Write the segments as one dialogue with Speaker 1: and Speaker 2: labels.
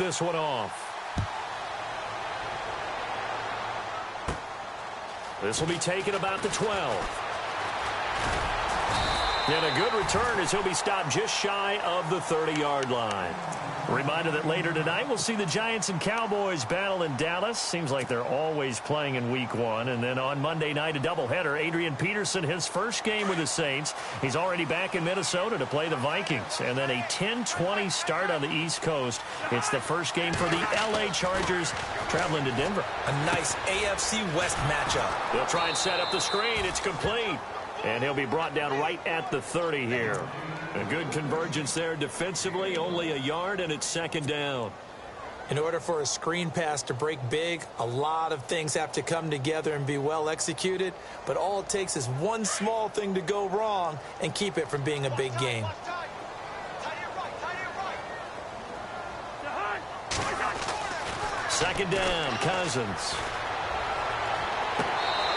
Speaker 1: this one off. This will be taken about the 12. And a good return as he'll be stopped just shy of the 30-yard line. A reminder that later tonight we'll see the Giants and Cowboys battle in Dallas. Seems like they're always playing in Week 1. And then on Monday night, a doubleheader. Adrian Peterson, his first game with the Saints. He's already back in Minnesota to play the Vikings. And then a 10-20 start on the East Coast. It's the first game for the L.A. Chargers traveling to Denver.
Speaker 2: A nice AFC West matchup.
Speaker 1: They'll try and set up the screen. It's complete. And he'll be brought down right at the 30 here. A good convergence there defensively, only a yard, and it's second down.
Speaker 2: In order for a screen pass to break big, a lot of things have to come together and be well executed. But all it takes is one small thing to go wrong and keep it from being a big game.
Speaker 1: Second down, Cousins.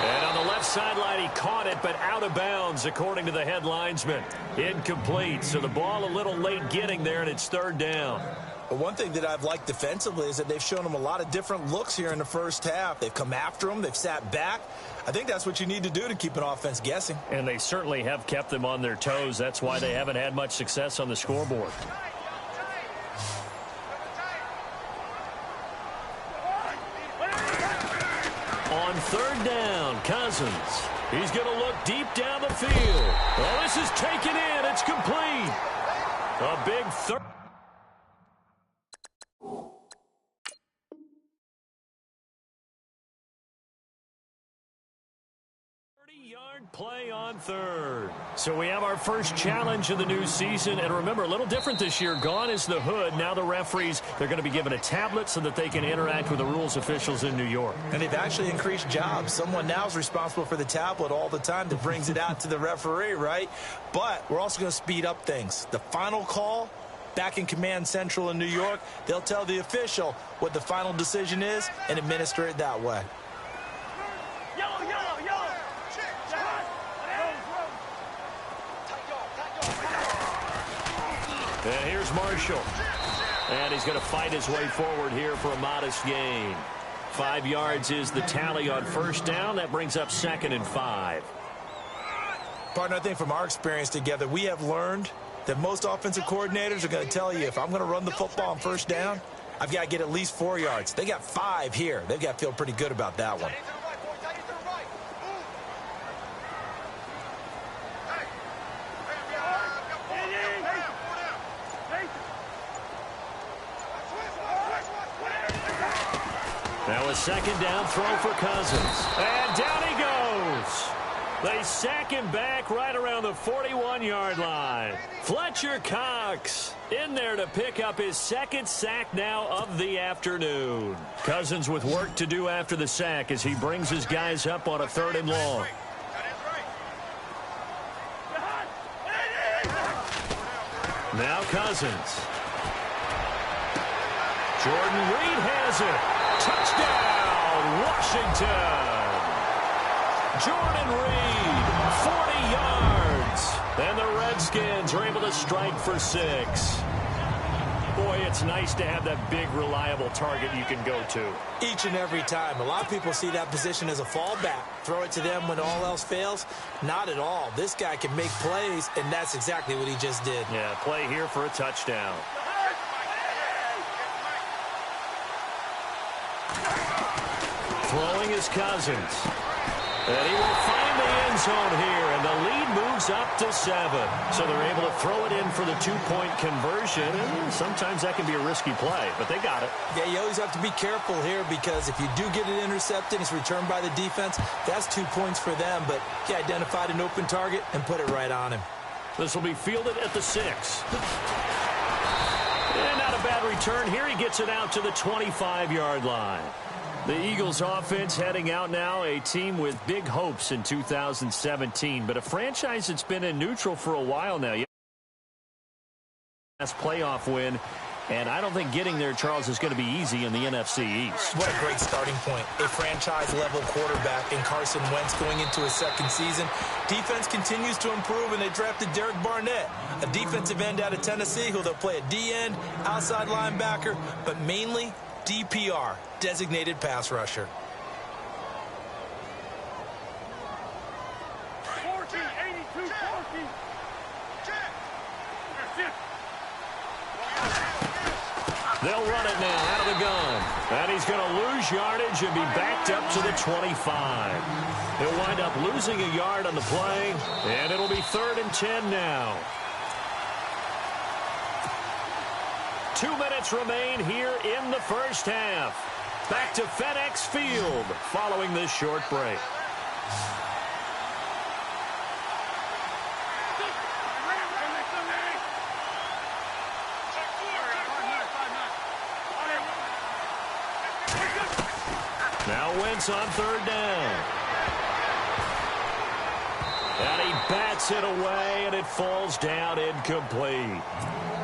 Speaker 1: And on the left sideline, he caught it, but out of bounds, according to the head linesman. Incomplete, so the ball a little late getting there, and it's third down.
Speaker 2: But one thing that I've liked defensively is that they've shown him a lot of different looks here in the first half. They've come after him. They've sat back. I think that's what you need to do to keep an offense guessing.
Speaker 1: And they certainly have kept them on their toes. That's why they haven't had much success on the scoreboard. On third down, Cousins. He's going to look deep down the field. Oh, this is taken in. It's complete. A big third. 30-yard play on third. So we have our first challenge of the new season. And remember, a little different this year. Gone is the hood. Now the referees, they're going to be given a tablet so that they can interact with the rules officials in New York.
Speaker 2: And they've actually increased jobs. Someone now is responsible for the tablet all the time that brings it out to the referee, right? But we're also going to speed up things. The final call, back in Command Central in New York, they'll tell the official what the final decision is and administer it that way.
Speaker 1: And here's Marshall. And he's going to fight his way forward here for a modest gain. 5 yards is the tally on first down. That brings up 2nd and 5.
Speaker 2: Partner, I think from our experience together, we have learned that most offensive coordinators are going to tell you, if I'm going to run the football on first down, I've got to get at least 4 yards. They got 5 here. They've got to feel pretty good about that one.
Speaker 1: Now a second down throw for Cousins. And down he goes. They sack him back right around the 41-yard line. Fletcher Cox in there to pick up his second sack now of the afternoon. Cousins with work to do after the sack as he brings his guys up on a 3rd and long. Now Cousins. Jordan Reed has it. Touchdown, Washington. Jordan Reed, 40 yards. And the Redskins are able to strike for 6. Boy, it's nice to have that big, reliable target you can go to.
Speaker 2: Each and every time. A lot of people see that position as a fallback. Throw it to them when all else fails. Not at all. This guy can make plays, and that's exactly what he just did.
Speaker 1: Yeah, play here for a touchdown. Throwing is Cousins. And he will find the end zone here, and the lead moves up to 7. So they're able to throw it in for the 2-point conversion, and sometimes that can be a risky play, but they got it.
Speaker 2: Yeah, you always have to be careful here because if you do get it intercepted, it's returned by the defense, that's 2 points for them, but he identified an open target and put it right on him.
Speaker 1: This will be fielded at the 6. And not a bad return here. He gets it out to the 25-yard line. The Eagles offense heading out now, a team with big hopes in 2017, but a franchise that's been in neutral for a while now. Last playoff win And I don't think getting there, Charles, is going to be easy in the NFC East.
Speaker 2: What a great starting point. A franchise-level quarterback in Carson Wentz going into his second season. Defense continues to improve, and they drafted Derek Barnett, a defensive end out of Tennessee who they'll play a D-end, outside linebacker, but mainly DPR, designated pass rusher.
Speaker 1: They'll run it now out of the gun. And he's going to lose yardage and be backed up to the 25. He'll wind up losing a yard on the play, and it'll be 3rd and 10 now. 2 minutes remain here in the first half. Back to FedEx Field following this short break. Now Wentz on 3rd down. And he bats it away, and it falls down incomplete.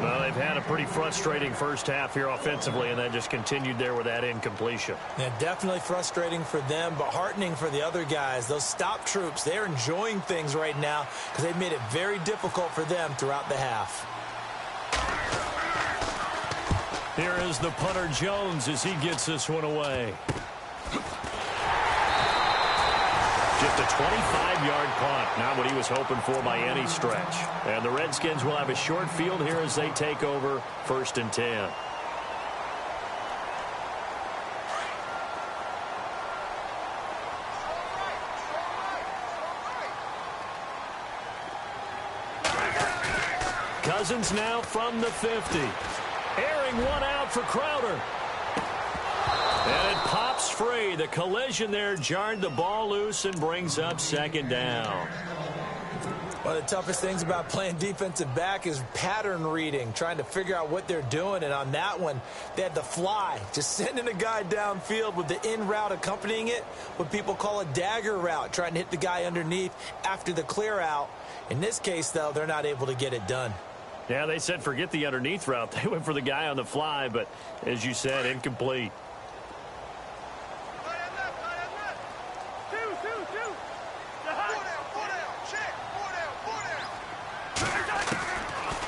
Speaker 1: Well, they've had a pretty frustrating first half here offensively, and then just continued there with that incompletion.
Speaker 2: Yeah, definitely frustrating for them, but heartening for the other guys. Those stop troops, they're enjoying things right now because they've made it very difficult for them throughout the half.
Speaker 1: Here is the punter Jones as he gets this one away. Just a 25-yard punt, not what he was hoping for by any stretch. And the Redskins will have a short field here as they take over 1st and 10. Cousins now from the 50. Airing one out for Crowder. And it pops free. The collision there jarred the ball loose and brings up 2nd down.
Speaker 2: One of the toughest things about playing defensive back is pattern reading, trying to figure out what they're doing. And on that one, they had the fly, just sending a guy downfield with the in route accompanying it, what people call a dagger route, trying to hit the guy underneath after the clear out. In this case, though, they're not able to get it done.
Speaker 1: Yeah, they said forget the underneath route. They went for the guy on the fly, but as you said, incomplete.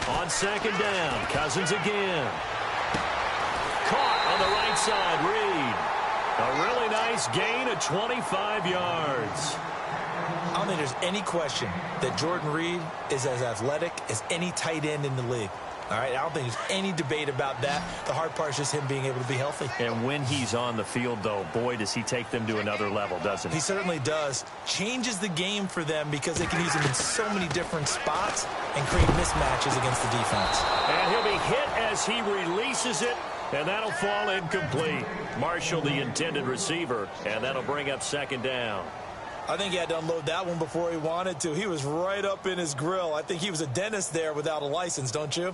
Speaker 1: On 2nd down, Cousins again. Caught on the right side, Reed. A really nice gain of 25 yards.
Speaker 2: I don't think there's any question that Jordan Reed is as athletic as any tight end in the league. All right, I don't think there's any debate about that. The hard part is just him being able to be healthy.
Speaker 1: And when he's on the field, though, boy, does he take them to another level, doesn't he?
Speaker 2: He certainly does. Changes the game for them because they can use him in so many different spots and create mismatches against the defense.
Speaker 1: And he'll be hit as he releases it, and that'll fall incomplete. Marshall, the intended receiver, and that'll bring up 2nd down.
Speaker 2: I think he had to unload that one before he wanted to. He was right up in his grill. I think he was a dentist there without a license, don't you?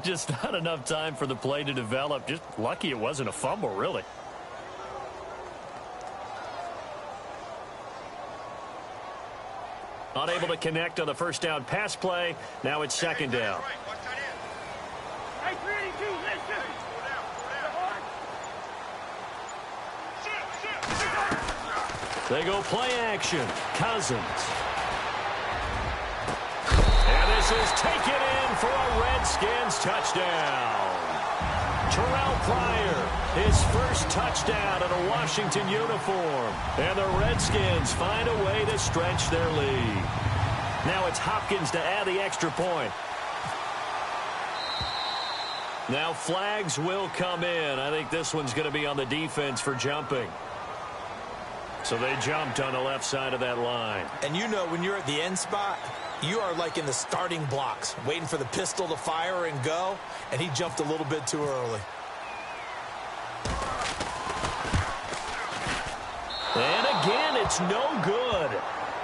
Speaker 1: Just not enough time for the play to develop. Just lucky it wasn't a fumble, really. Unable to connect on the first down pass play. Now it's 2nd down. They go play action. Cousins. And this is taken in for a Redskins touchdown. Terrell Pryor, his first touchdown in a Washington uniform. And the Redskins find a way to stretch their lead. Now it's Hopkins to add the extra point. Now flags will come in. I think this one's going to be on the defense for jumping. So they jumped on the left side of that line.
Speaker 2: And you know when you're at the end spot, you are like in the starting blocks, waiting for the pistol to fire and go, and he jumped a little bit too early.
Speaker 1: And again, it's no good.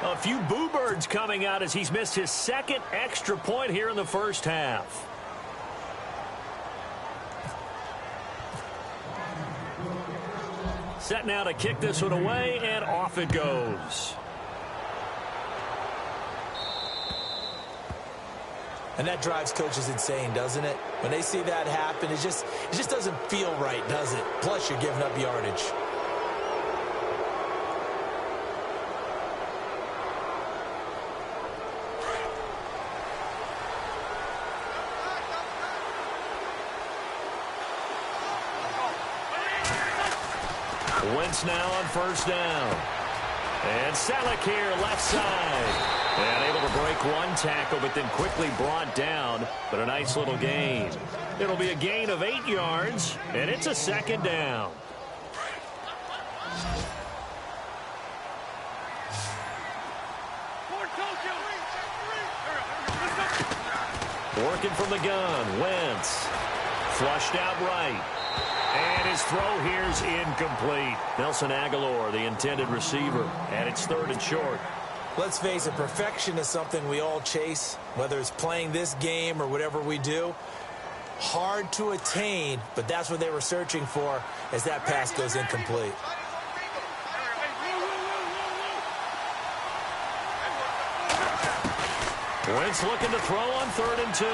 Speaker 1: A few boo birds coming out as he's missed his 2nd extra point here in the first half. Set now to kick this one away, and off it goes.
Speaker 2: And that drives coaches insane, doesn't it? When they see that happen, it just doesn't feel right, does it? Plus, you're giving up yardage.
Speaker 1: Wentz now on first down. And Selleck here, left side. And able to break one tackle, but then quickly brought down. But a nice little gain. It'll be a gain of 8 yards, and it's a second down. Working from the gun, Wentz. Flushed out right. And his throw here's incomplete. Nelson Aguilar, the intended receiver, and it's 3rd and short.
Speaker 2: Let's face it, perfection is something we all chase, whether it's playing this game or whatever we do. Hard to attain, but that's what they were searching for as that pass goes incomplete.
Speaker 1: Wentz looking to throw on 3rd and 2.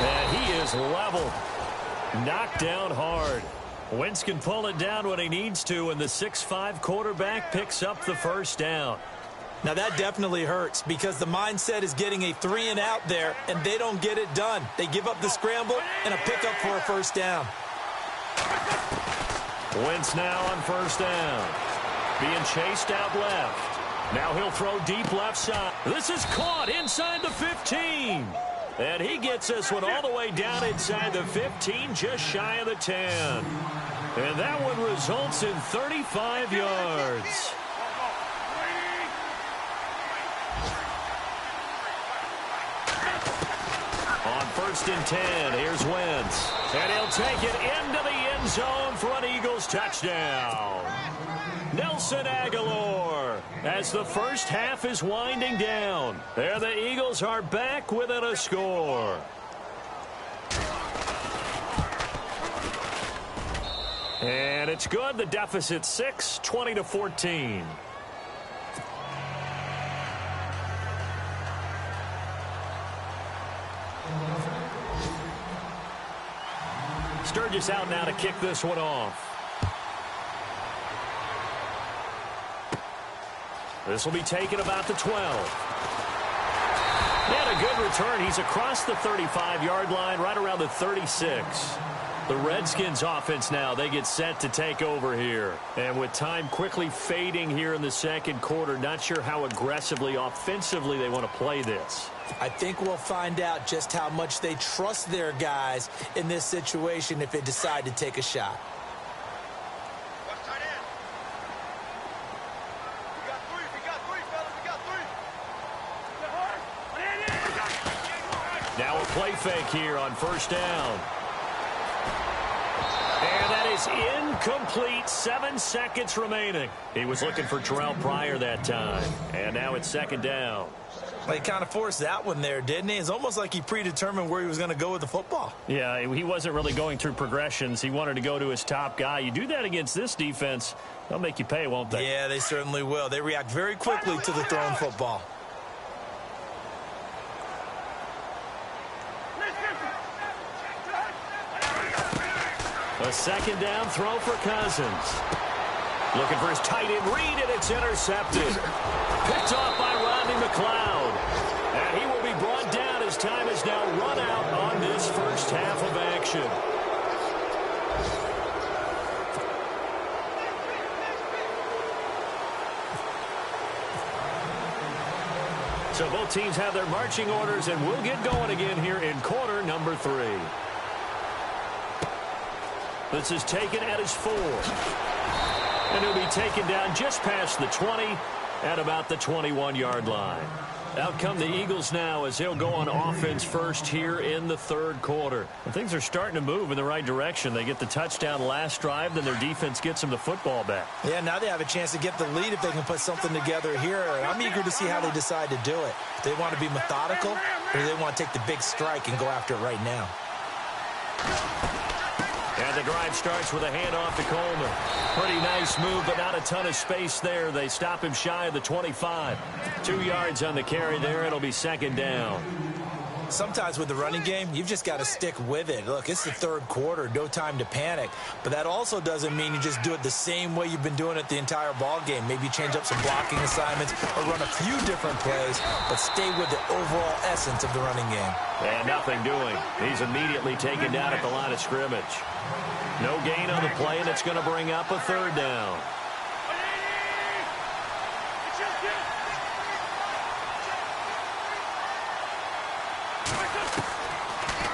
Speaker 1: And he is level. Knocked down hard. Wentz can pull it down when he needs to, and the 6'5" quarterback picks up the first down.
Speaker 2: Now that definitely hurts because the mindset is getting a 3-and-out there, and they don't get it done. They give up the scramble and a pickup for a first down.
Speaker 1: Wentz now on first down. Being chased out left. Now he'll throw deep left side. This is caught inside the 15. And he gets this one all the way down inside the 15, just shy of the 10. And that one results in 35 yards. On 1st and 10, here's Wentz. And he'll take it into the end zone for an Eagles touchdown. Nelson Aguilar, as the first half is winding down. There the Eagles are back within a score. And it's good. The deficit 6, 20-14. Sturgis out now to kick this one off. This will be taken about the 12. He had a good return. He's across the 35-yard line, right around the 36. The Redskins offense now, they get set to take over here. And with time quickly fading here in the second quarter, not sure how aggressively, offensively they want to play this.
Speaker 2: I think we'll find out just how much they trust their guys in this situation if they decide to take a shot.
Speaker 1: Now a play fake here on first down. And that is incomplete. 7 seconds remaining. He was looking for Terrell Pryor that time. And now it's second down.
Speaker 2: Well, he kind of forced that one there, didn't he? It's almost like he predetermined where he was going to go with the football.
Speaker 1: Yeah, he wasn't really going through progressions. He wanted to go to his top guy. You do that against this defense, they'll make you pay, won't they?
Speaker 2: Yeah, they certainly will. They react very quickly to the thrown football.
Speaker 1: A second down throw for Cousins. Looking for his tight end read, and it's intercepted. Picked off by Rodney McLeod. And he will be brought down as time is now run out on this first half of action. So both teams have their marching orders, and we'll get going again here in quarter number 3. This is taken at his 4. And he'll be taken down just past the 20 at about the 21-yard line. Out come the Eagles now as they'll go on offense first here in the third quarter. And things are starting to move in the right direction. They get the touchdown last drive, then their defense gets them the football back.
Speaker 2: Yeah, now they have a chance to get the lead if they can put something together here. I'm eager to see how they decide to do it. Do they want to be methodical, or do they want to take the big strike and go after it right now?
Speaker 1: And And the drive starts with a handoff to Coleman. Pretty nice move, but not a ton of space there. They stop him shy of the 25. 2 yards on the carry there. It'll be second down.
Speaker 2: Sometimes with the running game, you've just got to stick with it. Look, it's the third quarter, no time to panic. But that also doesn't mean you just do it the same way you've been doing it the entire ball game. Maybe change up some blocking assignments or run a few different plays, but stay with the overall essence of the running game.
Speaker 1: And nothing doing. He's immediately taken down at the line of scrimmage. No gain on the play, and it's going to bring up a third down.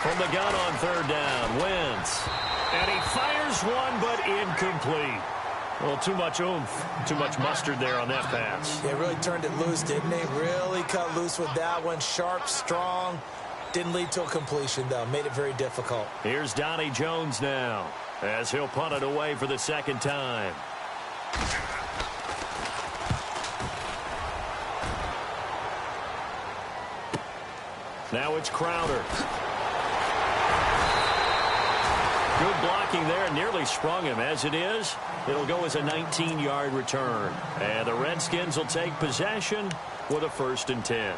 Speaker 1: From the gun on third down, Wentz. And he fires one, but incomplete. Well, too much oomph, too much mustard there on that pass.
Speaker 2: Yeah, really turned it loose, didn't he? Really cut loose with that one. Sharp, strong. Didn't lead to a completion, though. Made it very difficult.
Speaker 1: Here's Donnie Jones now, as he'll punt it away for the second time. Now it's Crowder. Good blocking there, nearly sprung him. As it is, it'll go as a 19-yard return. And the Redskins will take possession with a 1st and 10.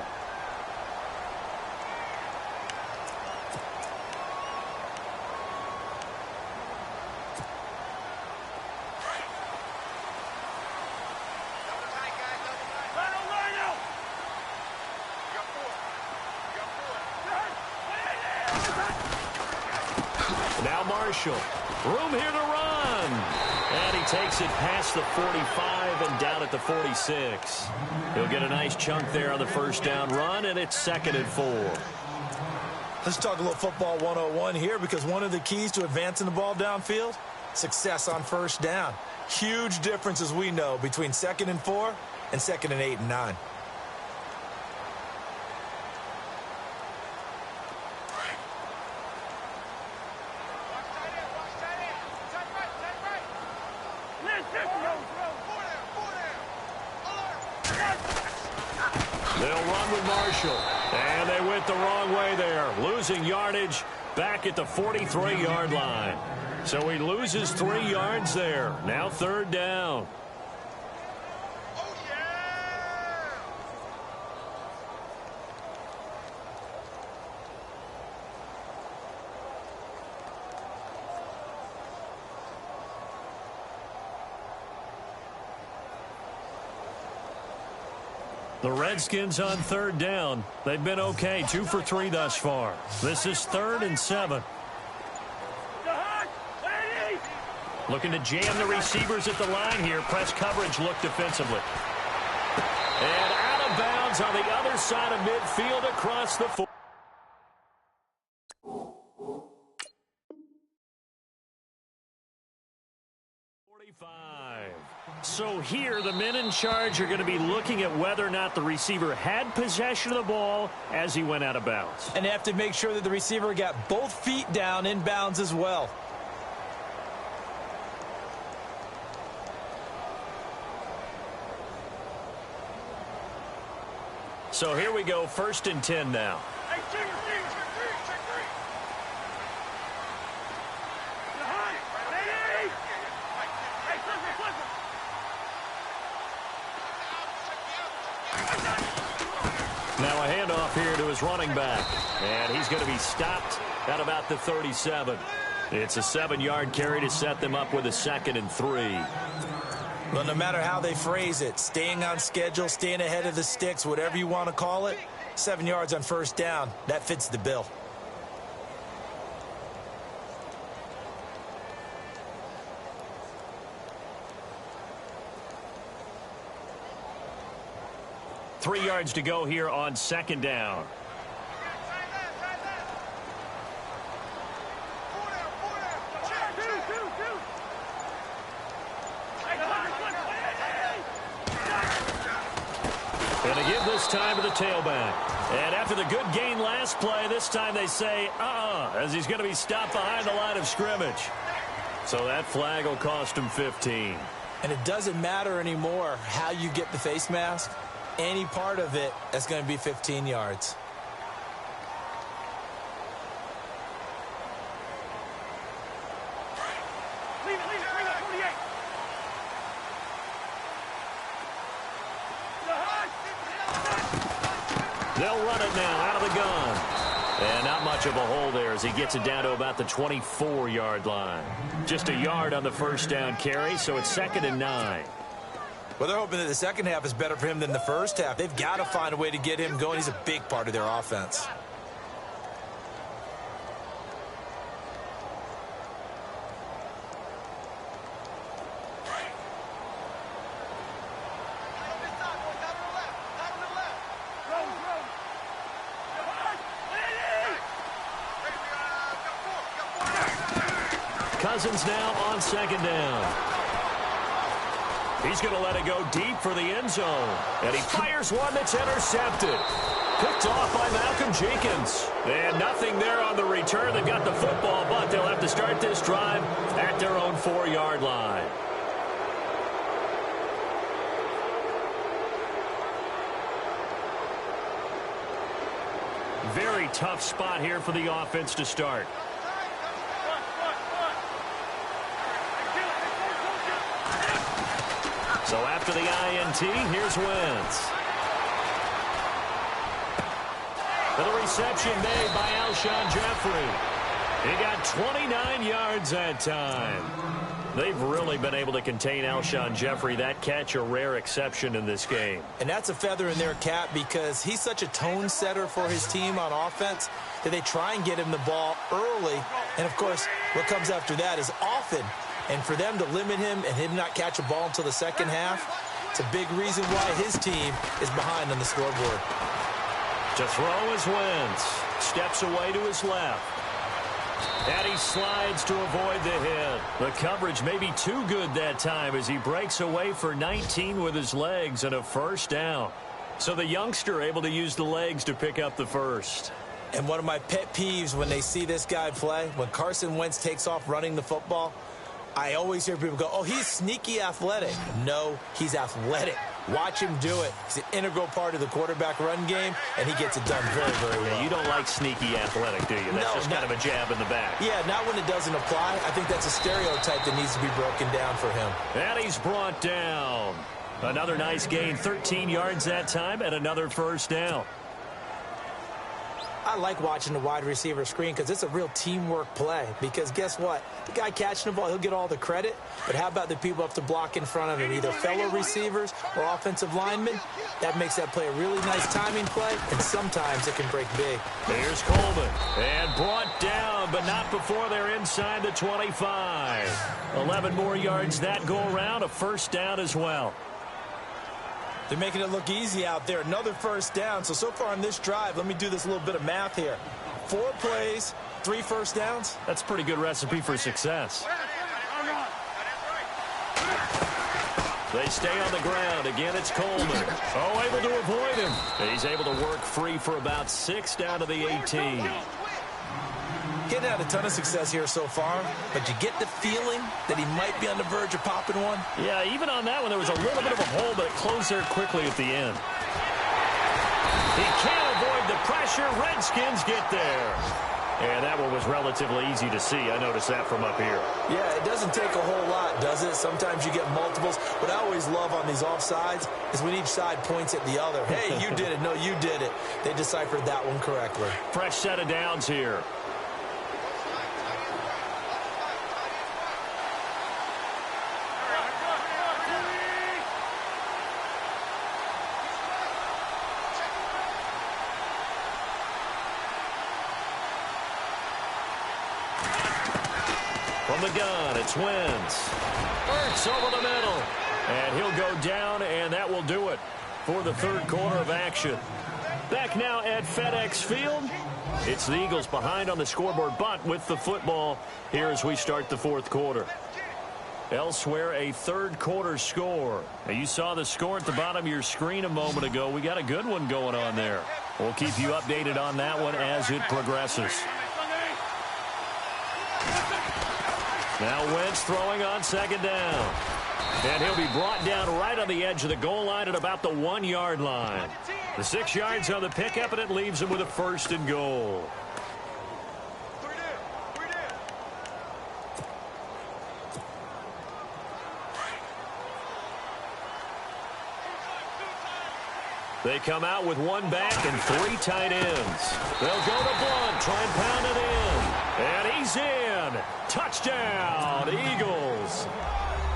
Speaker 1: Now Marshall. Room here to run. And he takes it past the 45 and down at the 46. He'll get a nice chunk there on the first down run, and it's 2nd and 4.
Speaker 2: Let's talk a little football 101 here, because one of the keys to advancing the ball downfield, success on first down. Huge difference, as we know, between 2nd and 4 and 2nd and 8 and 9.
Speaker 1: They'll run with Marshall. And they went the wrong way there. Losing yardage back at the 43-yard line. So he loses 3 yards there. Now 3rd down. The Redskins on 3rd down. They've been okay, 2 for 3 thus far. This is 3rd and 7. Looking to jam the receivers at the line here. Press coverage look defensively. And out of bounds on the other side of midfield across the 4. So here, the men in charge are going to be looking at whether or not the receiver had possession of the ball as he went out of bounds.
Speaker 2: And they have to make sure that the receiver got both feet down in bounds as well.
Speaker 1: So here we go, 1st and 10 now. Now a handoff here to his running back. And he's going to be stopped at about the 37. It's a 7-yard carry to set them up with a 2nd and 3.
Speaker 2: Well, no matter how they phrase it, staying on schedule, staying ahead of the sticks, whatever you want to call it, 7 yards on first down, that fits the bill.
Speaker 1: Three yards to go here on 2nd down. And to give this time to the tailback. And after the good gain last play, this time they say, as he's going to be stopped behind the line of scrimmage. So that flag will cost him 15.
Speaker 2: And it doesn't matter anymore how you get the face mask. Any part of it is going to be 15 yards.
Speaker 1: run it now out of the gun. And not much of a hole there as he gets it down to about the 24-yard line. Just a yard on the first down carry, so it's 2nd and 9.
Speaker 2: Well, they're hoping that the second half is better for him than the first half. They've got to find a way to get him going. He's a big part of their offense.
Speaker 1: Cousins now on 2nd down. He's going to let it go deep for the end zone. And he fires one that's intercepted. Picked off by Malcolm Jenkins. And nothing there on the return. They've got the football, but they'll have to start this drive at their own 4-yard line. Very tough spot here for the offense to start. So after the INT, here's Wentz. For the reception made by Alshon Jeffrey. He got 29 yards that time. They've really been able to contain Alshon Jeffrey. That catch, a rare exception in this game.
Speaker 2: And that's a feather in their cap because he's such a tone setter for his team on offense that they try and get him the ball early. And, of course, what comes after that is often. And for them to limit him and him not catch a ball until the second half, it's a big reason why his team is behind on the scoreboard.
Speaker 1: To throw is Wentz. Steps away to his left. And he slides to avoid the hit. The coverage may be too good that time as he breaks away for 19 with his legs and a first down. So the youngster able to use the legs to pick up the first.
Speaker 2: And one of my pet peeves when they see this guy play, when Carson Wentz takes off running the football, I always hear people go, oh, he's sneaky athletic. No, he's athletic. Watch him do it. He's an integral part of the quarterback run game, and he gets it done very, very well.
Speaker 1: Yeah, you don't like sneaky athletic, do you? That's just kind of a jab in the back.
Speaker 2: Yeah, not when it doesn't apply. I think that's a stereotype that needs to be broken down for him.
Speaker 1: And he's brought down. Another nice gain, 13 yards that time, and another first down.
Speaker 2: I like watching the wide receiver screen because it's a real teamwork play. Because guess what? The guy catching the ball, he'll get all the credit. But how about the people up to block in front of him, either fellow receivers or offensive linemen? That makes that play a really nice timing play, and sometimes it can break big.
Speaker 1: Here's Coleman. And brought down, but not before they're inside the 25. 11 more yards that go around, a first down as well.
Speaker 2: They're making it look easy out there. Another first down. So far on this drive, let me do this little bit of math here. 4 plays, 3 first downs.
Speaker 1: That's a pretty good recipe for success. They stay on the ground. Again, it's Coleman. Oh, able to avoid him. He's able to work free for about 6 down to the 18.
Speaker 2: Getting had a ton of success here so far, but you get the feeling that he might be on the verge of popping one.
Speaker 1: Yeah, even on that one, there was a little bit of a hole, but it closed there quickly at the end. He can't avoid the pressure. Redskins get there. And that one was relatively easy to see. I noticed that from up here.
Speaker 2: Yeah, it doesn't take a whole lot, does it? Sometimes you get multiples. What I always love on these offsides is when each side points at the other. Hey, you did it. No, you did it. They deciphered that one correctly.
Speaker 1: Fresh set of downs here. From the gun, it's Wentz. Ertz over the middle. And he'll go down, and that will do it for the third quarter of action. Back now at FedEx Field. It's the Eagles behind on the scoreboard, but with the football here as we start the fourth quarter. Elsewhere, a third quarter score. Now, you saw the score at the bottom of your screen a moment ago. We got a good one going on there. We'll keep you updated on that one as it progresses. Now Wentz throwing on second down. And he'll be brought down right on the edge of the goal line at about the 1-yard line. The 6 yards on the pickup, and it leaves him with a first and goal. They come out with one back and three tight ends. They'll go to Blunt, try and pound it in. And he's in. Touchdown, Eagles.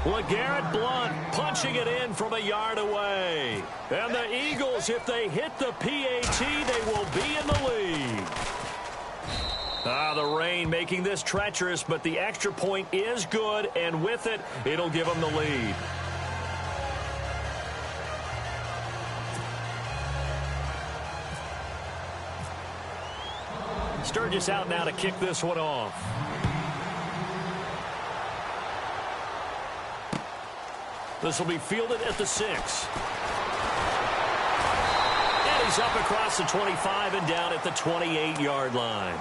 Speaker 1: LeGarrette Blunt punching it in from a yard away. And the Eagles, if they hit the PAT, they will be in the lead. The rain making this treacherous, but the extra point is good, and with it, it'll give them the lead. Sturgis out now to kick this one off. This will be fielded at the 6. And he's up across the 25 and down at the 28-yard line.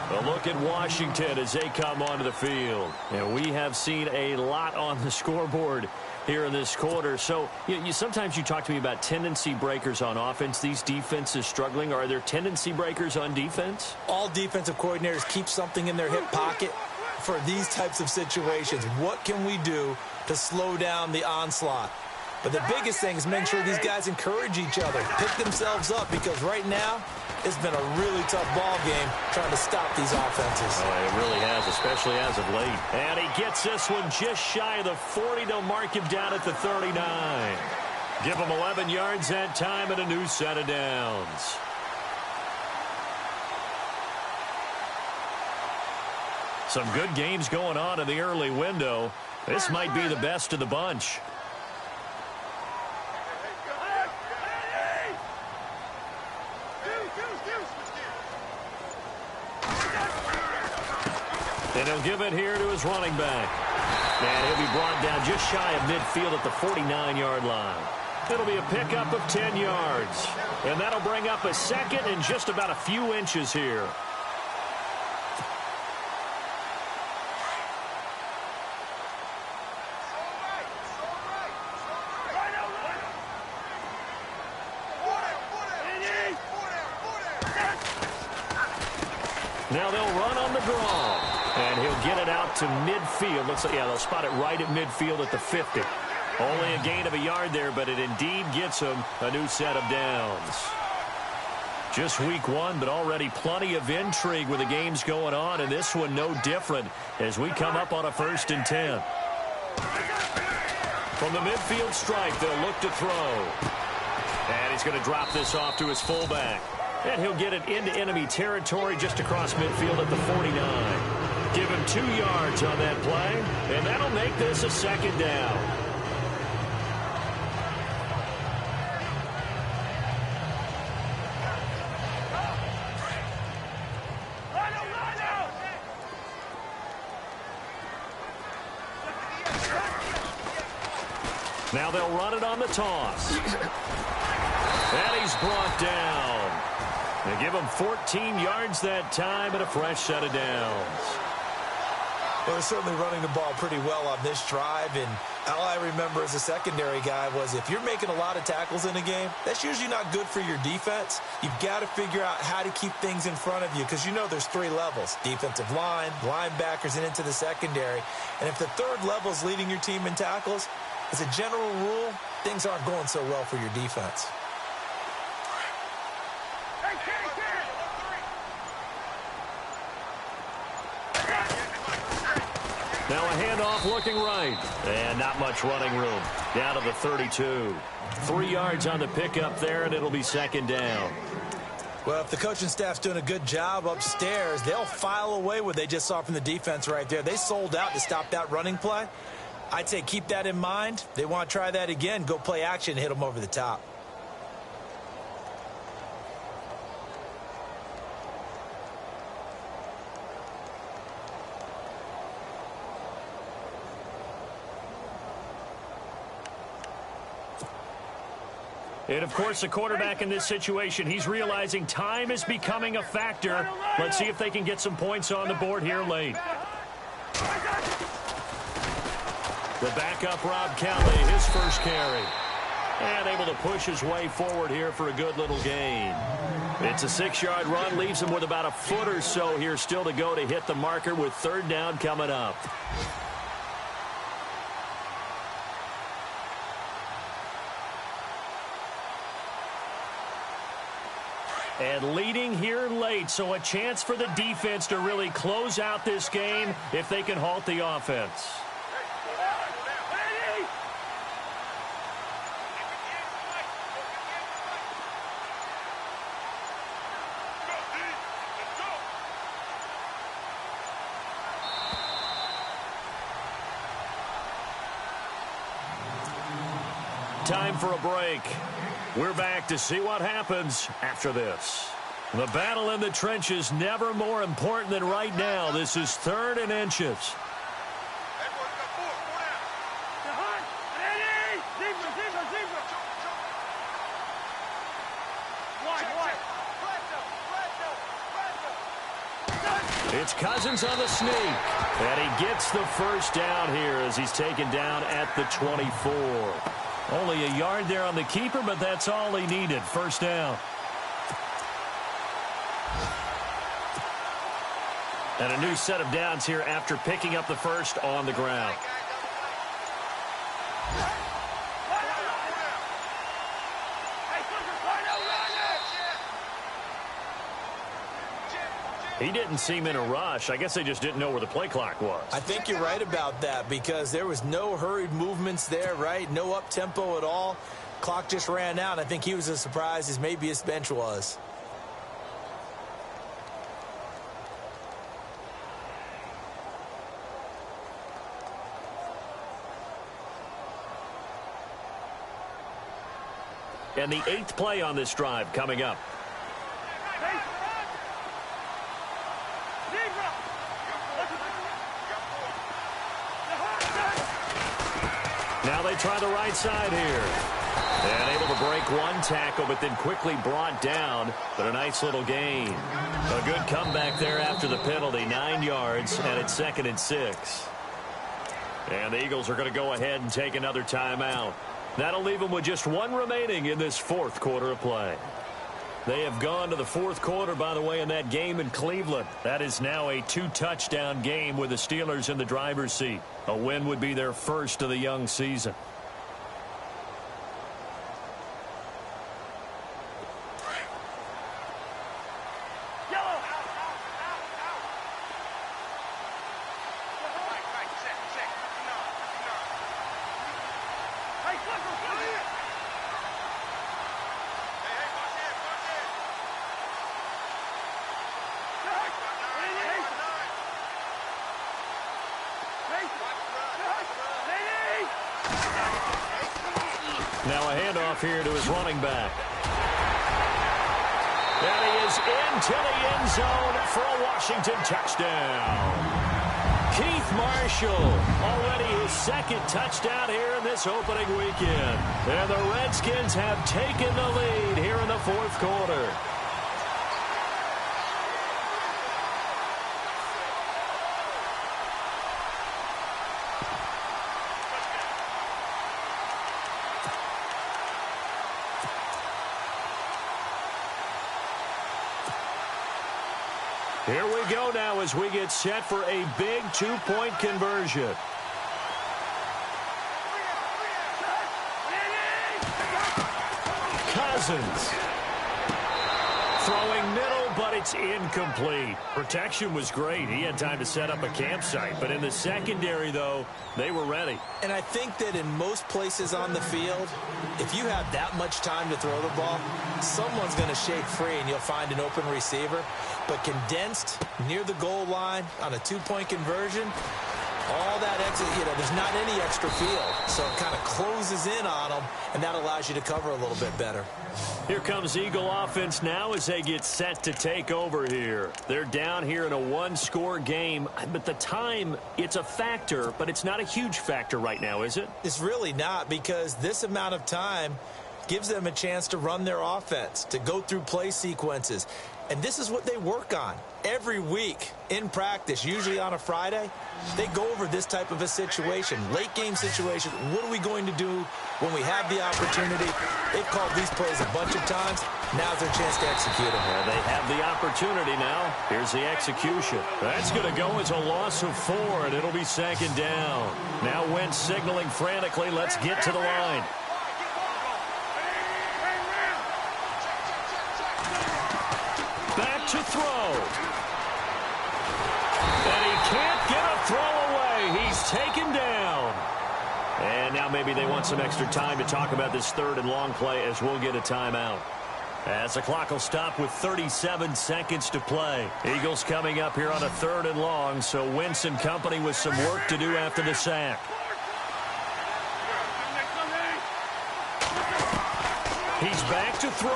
Speaker 1: A look at Washington as they come onto the field. And we have seen a lot on the scoreboard here in this quarter. So sometimes you talk to me about tendency breakers on offense. These defenses struggling. Are there tendency breakers on defense?
Speaker 2: All defensive coordinators keep something in their hip pocket for these types of situations. What can we do to slow down the onslaught? But the biggest thing is making sure these guys encourage each other, pick themselves up, because right now it's been a really tough ball game trying to stop these offenses.
Speaker 1: Oh, it really has, especially as of late. And he gets this one just shy of the 40. They'll mark him down at the 39. Give him 11 yards that time and a new set of downs. Some good games going on in the early window. This might be the best of the bunch. And he'll give it here to his running back. And he'll be brought down just shy of midfield at the 49-yard line. It'll be a pickup of 10 yards. And that'll bring up a second and just about a few inches here. Now they'll run on the draw. And he'll get it out to midfield. Looks like, yeah, they'll spot it right at midfield at the 50. Only a gain of a yard there, but it indeed gets him a new set of downs. Just week one, but already plenty of intrigue with the games going on, and this one no different as we come up on a 1st and 10. From the midfield stripe, they'll look to throw. And he's going to drop this off to his fullback. And he'll get it into enemy territory just across midfield at the 49. Give him 2 yards on that play, and that'll make this a 2nd down. Now they'll run it on the toss. And he's brought down. They give him 14 yards that time and a fresh set of downs.
Speaker 2: Well, they're certainly running the ball pretty well on this drive, and all I remember as a secondary guy was if you're making a lot of tackles in a game, that's usually not good for your defense. You've got to figure out how to keep things in front of you because you know there's 3 levels, defensive line, linebackers, and into the secondary. And if the 3rd level is leading your team in tackles, as a general rule, things aren't going so well for your defense.
Speaker 1: Now a handoff looking right. And not much running room. Down to the 32. 3 yards on the pickup there, and it'll be 2nd down.
Speaker 2: Well, if the coaching staff's doing a good job upstairs, they'll file away what they just saw from the defense right there. They sold out to stop that running play. I'd say keep that in mind. They want to try that again. Go play action, hit them over the top.
Speaker 1: And, of course, the quarterback in this situation, he's realizing time is becoming a factor. Let's see if they can get some points on the board here late. The backup, Rob Kelly, his first carry. And able to push his way forward here for a good little gain. It's a 6-yard run, leaves him with about a foot or so here still to go to hit the marker with 3rd down coming up. and leading here late, so a chance for the defense to really close out this game if they can halt the offense. Time for a break. We're back to see what happens after this. The battle in the trenches never more important than right now. This is 3rd and inches. It's Cousins on the sneak, and he gets the first down here as he's taken down at the 24. Only a yard there on the keeper, but that's all he needed. First down. And a new set of downs here after picking up the first on the ground. He didn't seem in a rush. I guess they just didn't know where the play clock was.
Speaker 2: I think you're right about that because there was no hurried movements there, right? No up-tempo at all. Clock just ran out. I think he was as surprised as maybe his bench was.
Speaker 1: And the 8th play on this drive coming up. Now they try the right side here. And able to break one tackle, but then quickly brought down. But a nice little gain. A good comeback there after the penalty. 9 yards, and it's 2nd and 6. And the Eagles are going to go ahead and take another timeout. That'll leave them with just 1 remaining in this 4th quarter of play. They have gone to the 4th quarter, by the way, in that game in Cleveland. That is now a 2-touchdown game with the Steelers in the driver's seat. A win would be their first of the young season. Now a handoff here to his running back. And he is into the end zone for a Washington touchdown. Keith Marshall, already his 2nd touchdown here in this opening weekend. And the Redskins have taken the lead here in the 4th quarter. Here we go now as we get set for a big 2-point conversion. Cousins. Throwing middle, but it's incomplete. Protection was great. He had time to set up a campsite. But in the secondary, though, they were ready.
Speaker 2: And I think that in most places on the field, if you have that much time to throw the ball, someone's going to shake free and you'll find an open receiver. But condensed near the goal line on a 2-point conversion, all that exit, there's not any extra field. So it kind of closes in on them, and that allows you to cover a little bit better.
Speaker 1: Here comes Eagle offense now as they get set to take over here. They're down here in a 1-score game, but the time, it's a factor, but it's not a huge factor right now, is it?
Speaker 2: It's really not, because this amount of time gives them a chance to run their offense, to go through play sequences. And this is what they work on every week in practice, usually on a Friday. They go over this type of a situation, late game situation. What are we going to do when we have the opportunity? They've called these plays a bunch of times. Now's their chance to execute them.
Speaker 1: Well, they have the opportunity now. Here's the execution. That's going to go as a loss of 4, and it'll be 2nd down. Now Wentz signaling frantically, let's get to the line. to throw. And he can't get a throw away. He's taken down. And now maybe they want some extra time to talk about this third and long play as we'll get a timeout. As the clock will stop with 37 seconds to play. Eagles coming up here on a third and long, so Wentz and company with some work to do after the sack. He's back to throw.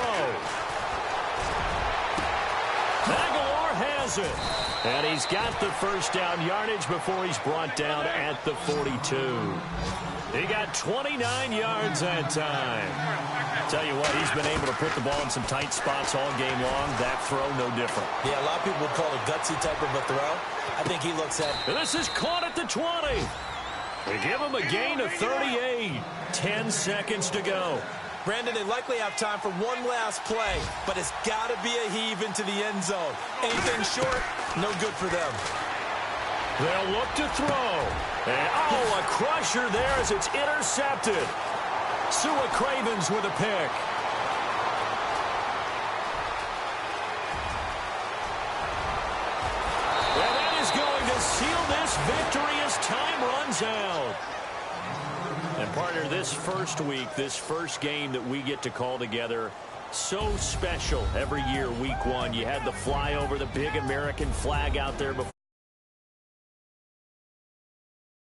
Speaker 1: Aguilar has it. And he's got the first down yardage before he's brought down at the 42. He got 29 yards that time. Tell you what, he's been able to put the ball in some tight spots all game long. That throw, no different.
Speaker 2: Yeah, a lot of people would call it a gutsy type of a throw. I think he looks at...
Speaker 1: And this is caught at the 20. They give him a gain of 38. 10 seconds to go.
Speaker 2: Brandon, they likely have time for one last play, but it's got to be a heave into the end zone. Anything short, no good for them.
Speaker 1: They'll look to throw. And, a crusher there as it's intercepted. Sua Cravens with a pick. And that is going to seal this victory as time runs out. And partner, this first week, this first game that we get to call together, so special every year, week one. You had the flyover, the big American flag out there before.